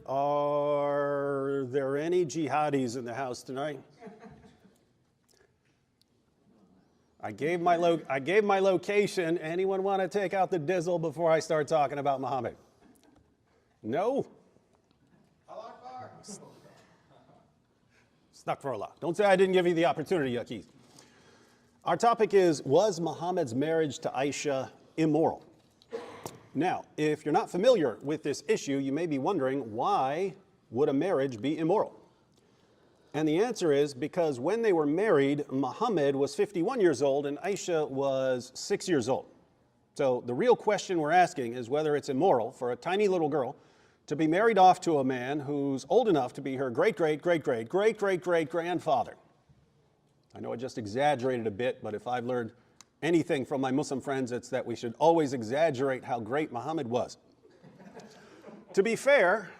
Are there any jihadis in the house tonight? I gave my location. Anyone want to take out the dizzle before I start talking about Muhammad? No? Stuck for a lot. Don't say I didn't give you the opportunity, Yaqis. Our topic is, was Muhammad's marriage to Aisha immoral? Now, if you're not familiar with this issue, you may be wondering, why would a marriage be immoral? And the answer is because when they were married, Muhammad was 51 years old and Aisha was 6 years old. So the real question we're asking is whether it's immoral for a tiny little girl to be married off to a man who's old enough to be her great-great-great-great-great-great-great-grandfather. I know I just exaggerated a bit, but if I've learned anything from my Muslim friends, it's that we should always exaggerate how great Muhammad was. To be fair,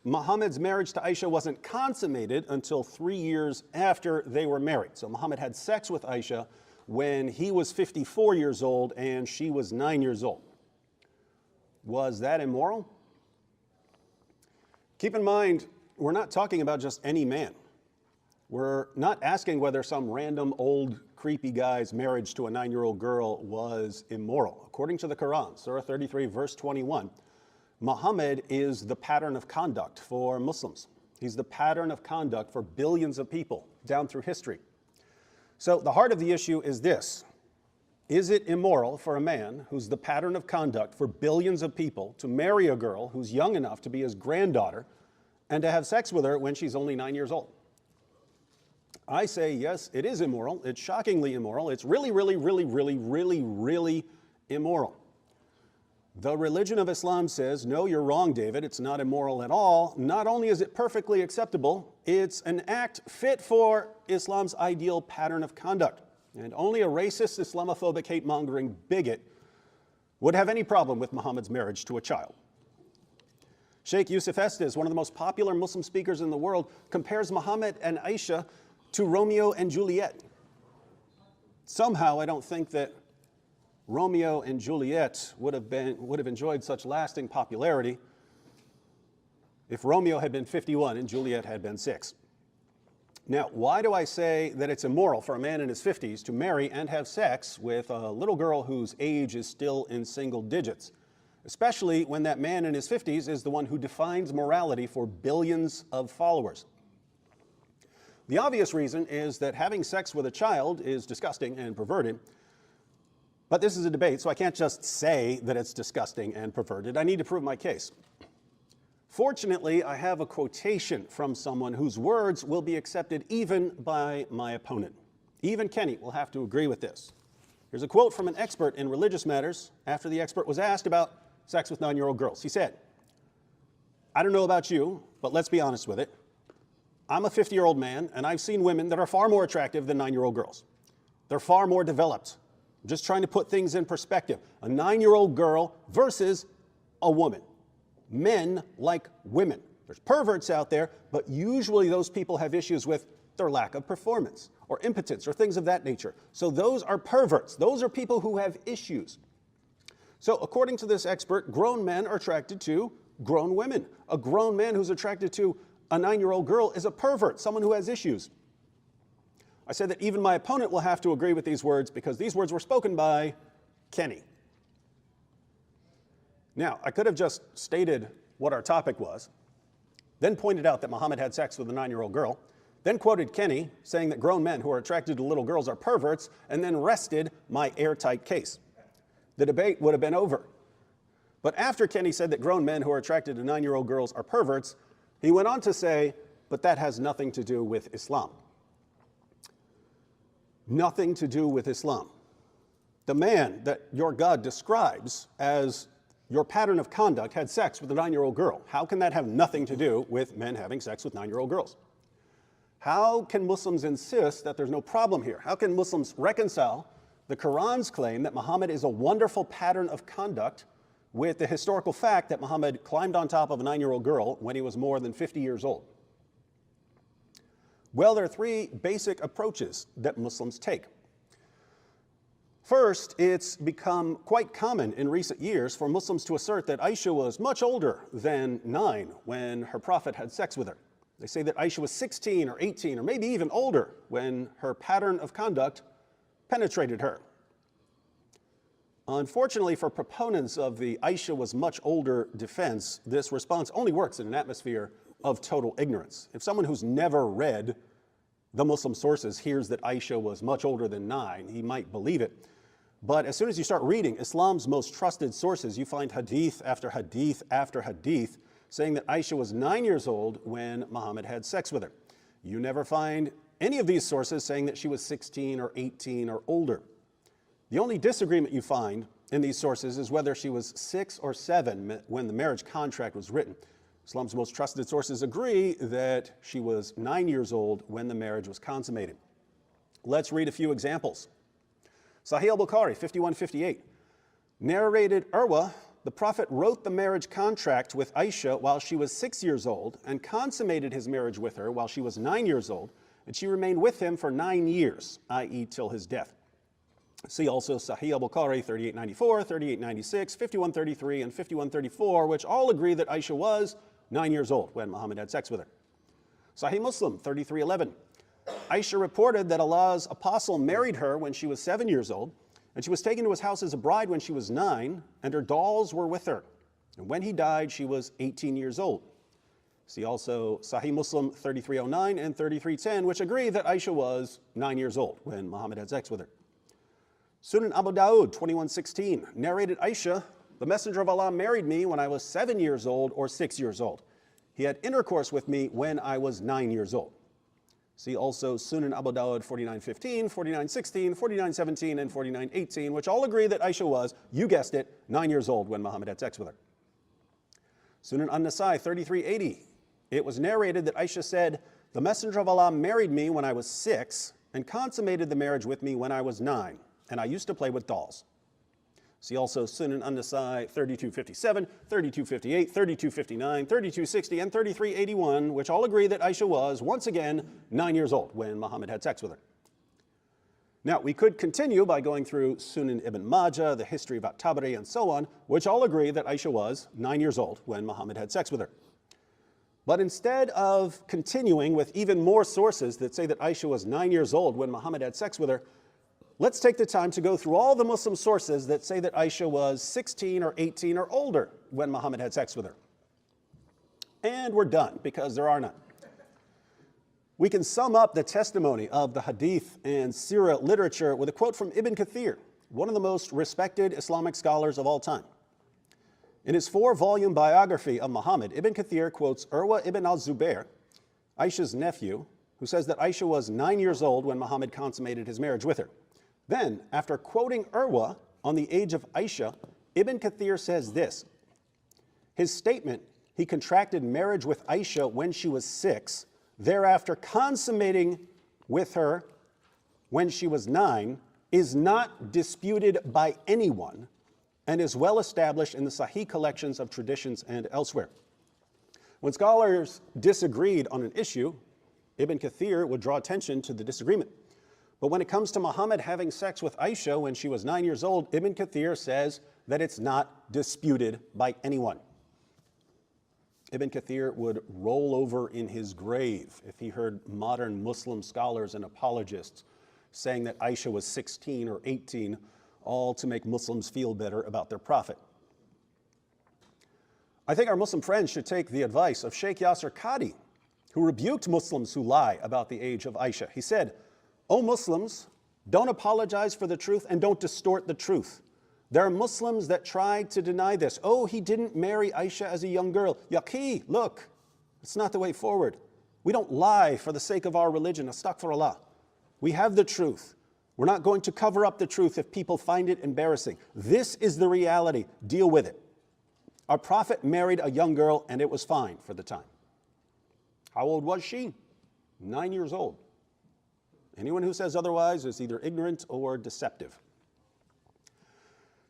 Muhammad's marriage to Aisha wasn't consummated until 3 years after they were married. So Muhammad had sex with Aisha when he was 54 years old and she was 9 years old. Was that immoral? Keep in mind, we're not talking about just any man. We're not asking whether some random old creepy guy's marriage to a 9-year-old girl was immoral. According to the Quran, Surah 33, verse 21, Muhammad is the pattern of conduct for Muslims. He's the pattern of conduct for billions of people down through history. So the heart of the issue is this. Is it immoral for a man who's the pattern of conduct for billions of people to marry a girl who's young enough to be his granddaughter and to have sex with her when she's only 9 years old? I say, yes, it is immoral. It's shockingly immoral. It's really, really, really, really, really, really immoral. The religion of Islam says, no, you're wrong, David. It's not immoral at all. Not only is it perfectly acceptable, it's an act fit for Islam's ideal pattern of conduct. And only a racist, Islamophobic, hate-mongering bigot would have any problem with Muhammad's marriage to a child. Sheikh Yusuf Estes, one of the most popular Muslim speakers in the world, compares Muhammad and Aisha to Romeo and Juliet. Somehow, I don't think that Romeo and Juliet would have enjoyed such lasting popularity if Romeo had been 51 and Juliet had been 6. Now, why do I say that it's immoral for a man in his 50s to marry and have sex with a little girl whose age is still in single digits, especially when that man in his 50s is the one who defines morality for billions of followers? The obvious reason is that having sex with a child is disgusting and perverted. But this is a debate, so I can't just say that it's disgusting and perverted. I need to prove my case. Fortunately, I have a quotation from someone whose words will be accepted even by my opponent. Even Kenny will have to agree with this. Here's a quote from an expert in religious matters after the expert was asked about sex with 9-year-old girls. He said, I don't know about you, but let's be honest with it. I'm a 50-year-old man, and I've seen women that are far more attractive than 9-year-old girls. They're far more developed. I'm just trying to put things in perspective. A 9-year-old girl versus a woman. Men like women. There's perverts out there, but usually those people have issues with their lack of performance or impotence or things of that nature. So those are perverts. Those are people who have issues. So according to this expert, grown men are attracted to grown women. A grown man who's attracted to a 9-year-old girl is a pervert, someone who has issues. I said that even my opponent will have to agree with these words because these words were spoken by Kenny. Now, I could have just stated what our topic was, then pointed out that Muhammad had sex with a 9-year-old girl, then quoted Kenny saying that grown men who are attracted to little girls are perverts, and then rested my airtight case. The debate would have been over. But after Kenny said that grown men who are attracted to 9-year-old girls are perverts, he went on to say, but that has nothing to do with Islam. Nothing to do with Islam. The man that your God describes as your pattern of conduct had sex with a 9-year-old girl. How can that have nothing to do with men having sex with 9-year-old girls? How can Muslims insist that there's no problem here? How can Muslims reconcile the Quran's claim that Muhammad is a wonderful pattern of conduct with the historical fact that Muhammad climbed on top of a 9-year-old girl when he was more than 50 years old? Well, there are three basic approaches that Muslims take. First, it's become quite common in recent years for Muslims to assert that Aisha was much older than 9 when her prophet had sex with her. They say that Aisha was 16 or 18 or maybe even older when her pattern of conduct penetrated her. Unfortunately for proponents of the Aisha was much older defense, this response only works in an atmosphere of total ignorance. If someone who's never read the Muslim sources hears that Aisha was much older than 9, he might believe it. But as soon as you start reading Islam's most trusted sources, you find hadith after hadith after hadith saying that Aisha was 9 years old when Muhammad had sex with her. You never find any of these sources saying that she was 16 or 18 or older. The only disagreement you find in these sources is whether she was 6 or 7 when the marriage contract was written. Islam's most trusted sources agree that she was 9 years old when the marriage was consummated. Let's read a few examples. Sahih al-Bukhari 5158 narrated Urwa, the Prophet wrote the marriage contract with Aisha while she was 6 years old and consummated his marriage with her while she was 9 years old, and she remained with him for 9 years, i.e. till his death. See also Sahih al-Bukhari 3894, 3896, 5133, and 5134, which all agree that Aisha was 9 years old when Muhammad had sex with her. Sahih Muslim 3311. Aisha reported that Allah's apostle married her when she was 7 years old, and she was taken to his house as a bride when she was 9, and her dolls were with her. And when he died, she was 18 years old. See also Sahih Muslim 3309 and 3310, which agree that Aisha was 9 years old when Muhammad had sex with her. Sunan Abu Dawud 2116 narrated Aisha, the Messenger of Allah married me when I was 7 years old or 6 years old. He had intercourse with me when I was 9 years old. See also Sunan Abu Dawud 4915, 4916, 4917, and 4918, which all agree that Aisha was, you guessed it, 9 years old when Muhammad had sex with her. Sunan An-Nasai 3380. It was narrated that Aisha said, the Messenger of Allah married me when I was 6 and consummated the marriage with me when I was 9. And I used to play with dolls. See also Sunan An-Nasai 3257, 3258, 3259, 3260, and 3381, which all agree that Aisha was, once again, 9 years old when Muhammad had sex with her. Now, we could continue by going through Sunan Ibn Majah, the history of At-Tabari, and so on, which all agree that Aisha was 9 years old when Muhammad had sex with her. But instead of continuing with even more sources that say that Aisha was 9 years old when Muhammad had sex with her, let's take the time to go through all the Muslim sources that say that Aisha was 16 or 18 or older when Muhammad had sex with her. And we're done, because there are none. We can sum up the testimony of the Hadith and Sirah literature with a quote from Ibn Kathir, one of the most respected Islamic scholars of all time. In his 4-volume biography of Muhammad, Ibn Kathir quotes Urwa ibn al-Zubair, Aisha's nephew, who says that Aisha was 9 years old when Muhammad consummated his marriage with her. Then, after quoting Urwa on the age of Aisha, Ibn Kathir says this. His statement, he contracted marriage with Aisha when she was 6, thereafter consummating with her when she was 9, is not disputed by anyone and is well established in the Sahih collections of traditions and elsewhere. When scholars disagreed on an issue, Ibn Kathir would draw attention to the disagreement. But when it comes to Muhammad having sex with Aisha when she was 9 years old, Ibn Kathir says that it's not disputed by anyone. Ibn Kathir would roll over in his grave if he heard modern Muslim scholars and apologists saying that Aisha was 16 or 18, all to make Muslims feel better about their prophet. I think our Muslim friends should take the advice of Sheikh Yasser Qadhi, who rebuked Muslims who lie about the age of Aisha. He said, O Muslims, don't apologize for the truth and don't distort the truth. There are Muslims that try to deny this. Oh, he didn't marry Aisha as a young girl. Yaqi, look, it's not the way forward. We don't lie for the sake of our religion. Astaghfirullah. We have the truth. We're not going to cover up the truth if people find it embarrassing. This is the reality. Deal with it. Our prophet married a young girl and it was fine for the time. How old was she? 9 years old. Anyone who says otherwise is either ignorant or deceptive.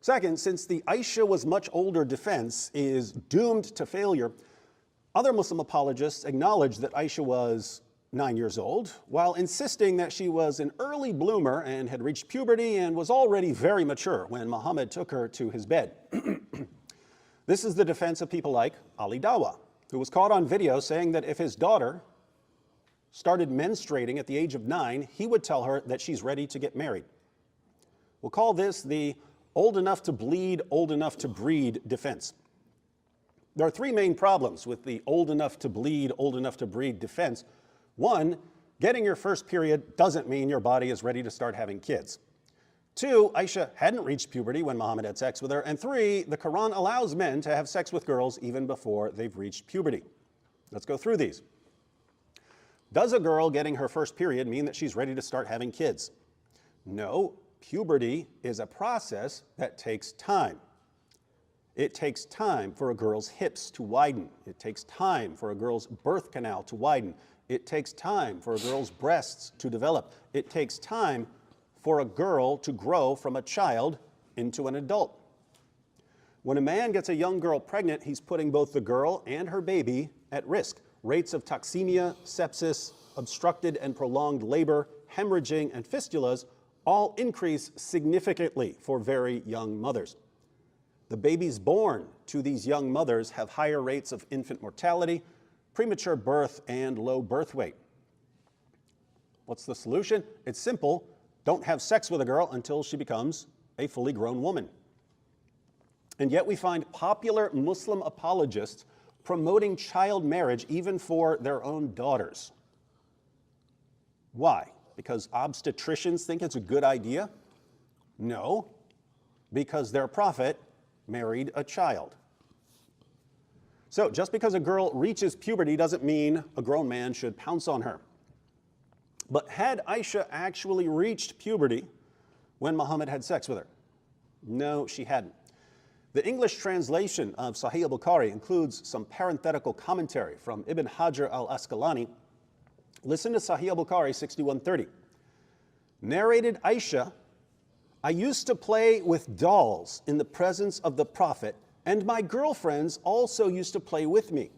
Second, since the Aisha was much older defense is doomed to failure, other Muslim apologists acknowledge that Aisha was 9 years old, while insisting that she was an early bloomer and had reached puberty and was already very mature when Muhammad took her to his bed. This is the defense of people like Ali Dawa, who was caught on video saying that if his daughter started menstruating at the age of 9, he would tell her that she's ready to get married. We'll call this the old enough to bleed, old enough to breed defense. There are three main problems with the old enough to bleed, old enough to breed defense. One, getting your first period doesn't mean your body is ready to start having kids. Two, Aisha hadn't reached puberty when Muhammad had sex with her. And three, the Quran allows men to have sex with girls even before they've reached puberty. Let's go through these. Does a girl getting her first period mean that she's ready to start having kids? No, puberty is a process that takes time. It takes time for a girl's hips to widen. It takes time for a girl's birth canal to widen. It takes time for a girl's breasts to develop. It takes time for a girl to grow from a child into an adult. When a man gets a young girl pregnant, he's putting both the girl and her baby at risk. Rates of toxemia, sepsis, obstructed and prolonged labor, hemorrhaging, and fistulas all increase significantly for very young mothers. The babies born to these young mothers have higher rates of infant mortality, premature birth, and low birth weight. What's the solution? It's simple. Don't have sex with a girl until she becomes a fully grown woman. And yet we find popular Muslim apologists promoting child marriage even for their own daughters. Why? Because obstetricians think it's a good idea? No, because their prophet married a child. So just because a girl reaches puberty doesn't mean a grown man should pounce on her. But had Aisha actually reached puberty when Muhammad had sex with her? No, she hadn't. The English translation of Sahih al-Bukhari includes some parenthetical commentary from Ibn Hajar al-Asqalani. Listen to Sahih al-Bukhari 6130. Narrated Aisha, I used to play with dolls in the presence of the Prophet, and my girlfriends also used to play with me.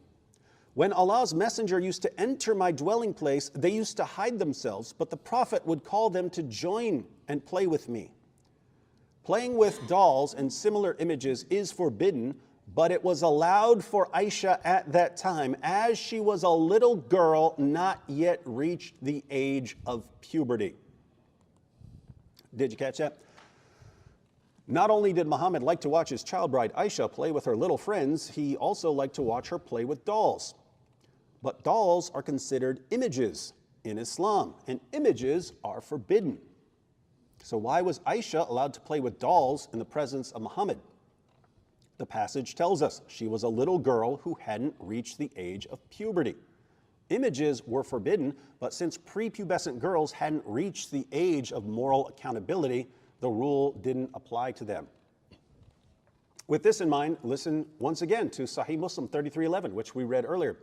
When Allah's messenger used to enter my dwelling place, they used to hide themselves, but the Prophet would call them to join and play with me. Playing with dolls and similar images is forbidden, but it was allowed for Aisha at that time, as she was a little girl not yet reached the age of puberty. Did you catch that? Not only did Muhammad like to watch his child bride Aisha play with her little friends, he also liked to watch her play with dolls. But dolls are considered images in Islam, and images are forbidden. So why was Aisha allowed to play with dolls in the presence of Muhammad? The passage tells us she was a little girl who hadn't reached the age of puberty. Images were forbidden, but since prepubescent girls hadn't reached the age of moral accountability, the rule didn't apply to them. With this in mind, listen once again to Sahih Muslim 3311, which we read earlier.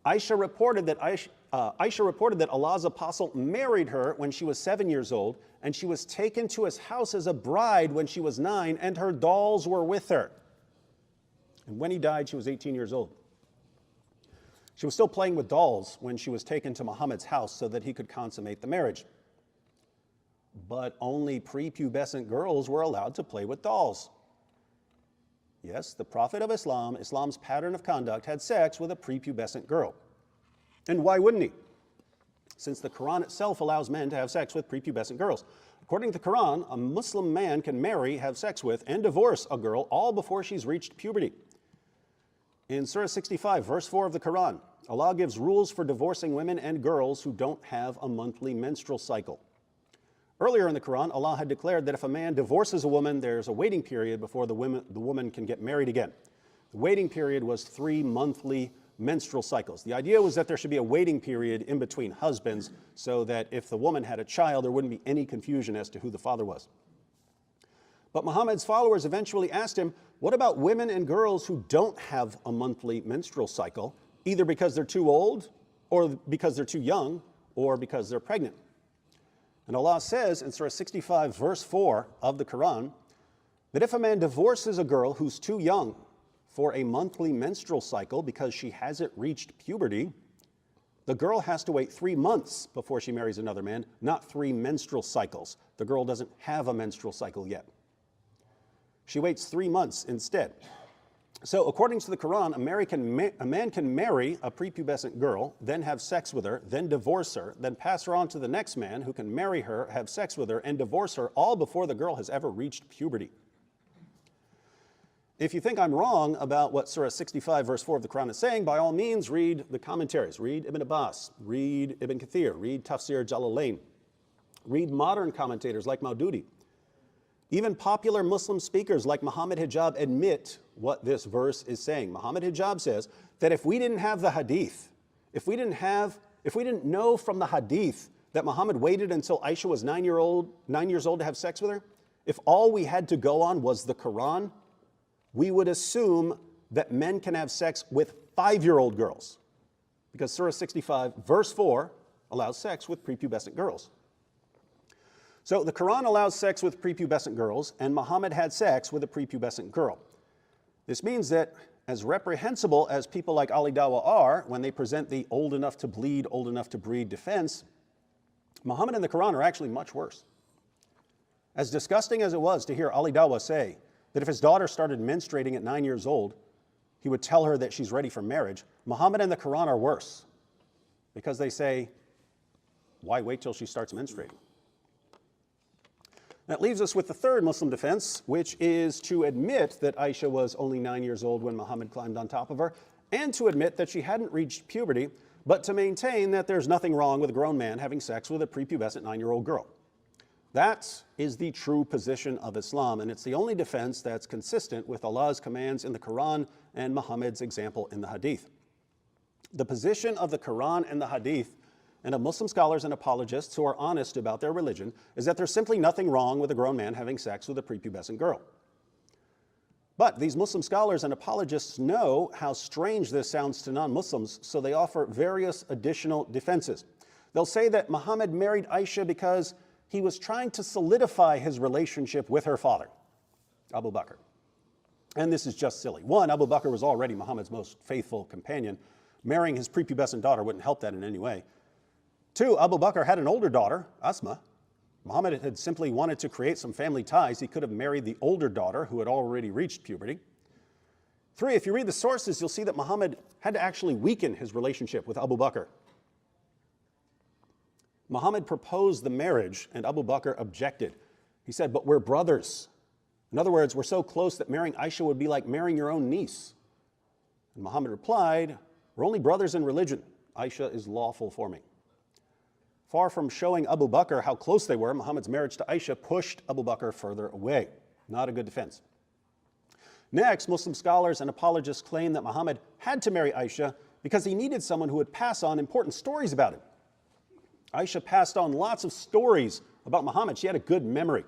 Aisha reported that Allah's apostle married her when she was 7 years old, and she was taken to his house as a bride when she was 9, and her dolls were with her. And when he died, she was 18 years old. She was still playing with dolls when she was taken to Muhammad's house so that he could consummate the marriage. But only prepubescent girls were allowed to play with dolls. Yes, the Prophet of Islam, Islam's pattern of conduct, had sex with a prepubescent girl. And why wouldn't he? Since the Quran itself allows men to have sex with prepubescent girls. According to the Quran, a Muslim man can marry, have sex with, and divorce a girl all before she's reached puberty. In Surah 65, verse 4 of the Quran, Allah gives rules for divorcing women and girls who don't have a monthly menstrual cycle. Earlier in the Quran, Allah had declared that if a man divorces a woman, there's a waiting period before the woman can get married again. The waiting period was 3 monthly menstrual cycles. The idea was that there should be a waiting period in between husbands so that if the woman had a child, there wouldn't be any confusion as to who the father was. But Muhammad's followers eventually asked him, what about women and girls who don't have a monthly menstrual cycle, either because they're too old, or because they're too young, or because they're pregnant? And Allah says in Surah 65, verse 4 of the Quran, that if a man divorces a girl who's too young for a monthly menstrual cycle because she hasn't reached puberty, The girl has to wait 3 months before she marries another man, not 3 menstrual cycles. The girl doesn't have a menstrual cycle yet. She waits 3 months instead. So according to the Quran, a man can marry a prepubescent girl, then have sex with her, then divorce her, then pass her on to the next man who can marry her, have sex with her, and divorce her, all before the girl has ever reached puberty. If you think I'm wrong about what Surah 65, verse 4 of the Quran is saying, by all means, read the commentaries. Read Ibn Abbas, read Ibn Kathir, read Tafsir Jalalain, read modern commentators like Maududi. Even popular Muslim speakers like Muhammad Hijab admit what this verse is saying. Muhammad Hijab says that if we didn't have the hadith, if we didn't know from the hadith that Muhammad waited until Aisha was 9 years old to have sex with her, if all we had to go on was the Quran, we would assume that men can have sex with 5-year-old girls, because Surah 65, verse 4, allows sex with prepubescent girls. So the Quran allows sex with prepubescent girls, and Muhammad had sex with a prepubescent girl. This means that as reprehensible as people like Ali Dawah are when they present the old enough to bleed, old enough to breed defense, Muhammad and the Quran are actually much worse. As disgusting as it was to hear Ali Dawah say that if his daughter started menstruating at 9 years old, he would tell her that she's ready for marriage, Muhammad and the Quran are worse, because they say, why wait till she starts menstruating? That leaves us with the third Muslim defense, which is to admit that Aisha was only 9 years old when Muhammad climbed on top of her, and to admit that she hadn't reached puberty, but to maintain that there's nothing wrong with a grown man having sex with a prepubescent 9-year-old girl. That is the true position of Islam, and it's the only defense that's consistent with Allah's commands in the Quran and Muhammad's example in the Hadith. The position of the Quran and the Hadith, and of Muslim scholars and apologists who are honest about their religion, is that there's simply nothing wrong with a grown man having sex with a prepubescent girl. But these Muslim scholars and apologists know how strange this sounds to non-Muslims, so they offer various additional defenses. They'll say that Muhammad married Aisha because he was trying to solidify his relationship with her father, Abu Bakr. And this is just silly. One, Abu Bakr was already Muhammad's most faithful companion. Marrying his prepubescent daughter wouldn't help that in any way. Two, Abu Bakr had an older daughter, Asma. Muhammad had simply wanted to create some family ties. He could have married the older daughter who had already reached puberty. Three, if you read the sources, you'll see that Muhammad had to actually weaken his relationship with Abu Bakr. Muhammad proposed the marriage and Abu Bakr objected. He said, but we're brothers. In other words, we're so close that marrying Aisha would be like marrying your own niece. And Muhammad replied, we're only brothers in religion. Aisha is lawful for me. Far from showing Abu Bakr how close they were, Muhammad's marriage to Aisha pushed Abu Bakr further away. Not a good defense. Next, Muslim scholars and apologists claim that Muhammad had to marry Aisha because he needed someone who would pass on important stories about him. Aisha passed on lots of stories about Muhammad. She had a good memory.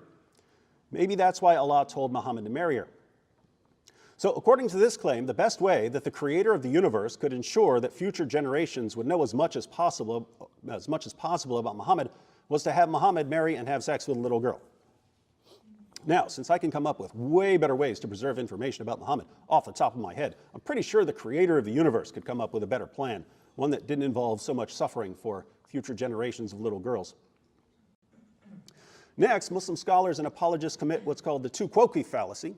Maybe that's why Allah told Muhammad to marry her. So according to this claim, the best way that the creator of the universe could ensure that future generations would know as much as possible about Muhammad was to have Muhammad marry and have sex with a little girl. Now, since I can come up with way better ways to preserve information about Muhammad off the top of my head, I'm pretty sure the creator of the universe could come up with a better plan, one that didn't involve so much suffering for future generations of little girls. Next, Muslim scholars and apologists commit what's called the tu quoque fallacy,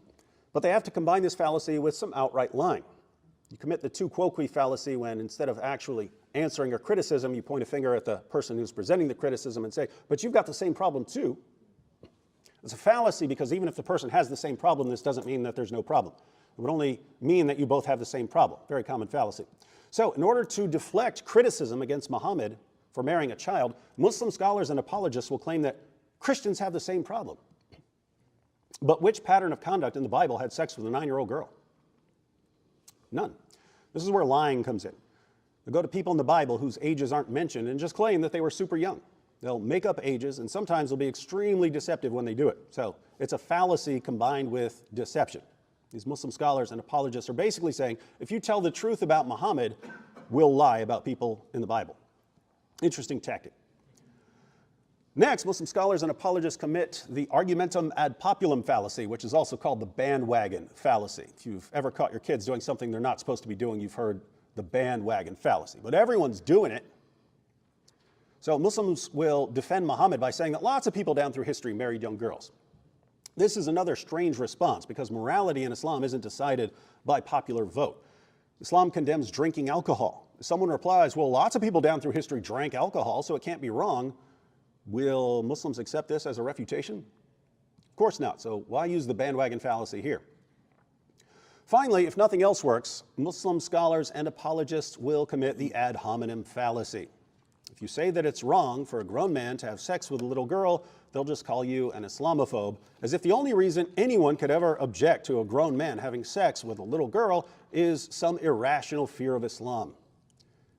but they have to combine this fallacy with some outright lying. You commit the tu quoque fallacy when instead of actually answering a criticism, you point a finger at the person who's presenting the criticism and say, but you've got the same problem too. It's a fallacy because even if the person has the same problem, this doesn't mean that there's no problem. It would only mean that you both have the same problem. Very common fallacy. So in order to deflect criticism against Muhammad for marrying a child, Muslim scholars and apologists will claim that Christians have the same problem. But which pattern of conduct in the Bible had sex with a 9-year-old girl? None. This is where lying comes in. They'll go to people in the Bible whose ages aren't mentioned and just claim that they were super young. They'll make up ages, and sometimes they'll be extremely deceptive when they do it. So it's a fallacy combined with deception. These Muslim scholars and apologists are basically saying, if you tell the truth about Muhammad, we'll lie about people in the Bible. Interesting tactic. Next, Muslim scholars and apologists commit the argumentum ad populum fallacy, which is also called the bandwagon fallacy. If you've ever caught your kids doing something they're not supposed to be doing, you've heard the bandwagon fallacy. But everyone's doing it, So Muslims will defend Muhammad by saying that lots of people down through history married young girls. This is another strange response because morality in Islam isn't decided by popular vote. Islam condemns drinking alcohol. If someone replies, well, lots of people down through history drank alcohol, so it can't be wrong, will Muslims accept this as a refutation? Of course not, so why use the bandwagon fallacy here? Finally, if nothing else works, Muslim scholars and apologists will commit the ad hominem fallacy. If you say that it's wrong for a grown man to have sex with a little girl, they'll just call you an Islamophobe, as if the only reason anyone could ever object to a grown man having sex with a little girl is some irrational fear of Islam.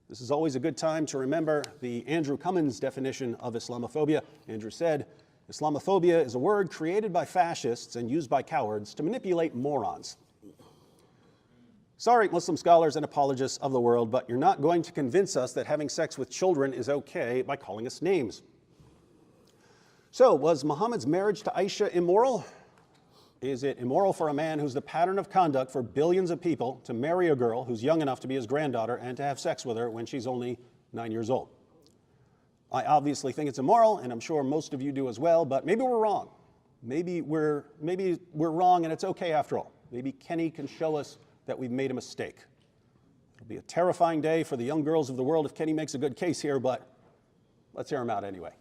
This is always a good time to remember the Andrew Cummins definition of Islamophobia. Andrew said, Islamophobia is a word created by fascists and used by cowards to manipulate morons. Sorry, Muslim scholars and apologists of the world, but you're not going to convince us that having sex with children is okay by calling us names. So, was Muhammad's marriage to Aisha immoral? Is it immoral for a man who's the pattern of conduct for billions of people to marry a girl who's young enough to be his granddaughter and to have sex with her when she's only 9 years old? I obviously think it's immoral, and I'm sure most of you do as well, but maybe we're wrong. Maybe we're wrong and it's okay after all. Maybe Kenny can show us that we've made a mistake. It'll be a terrifying day for the young girls of the world if Kenny makes a good case here, but let's hear him out anyway.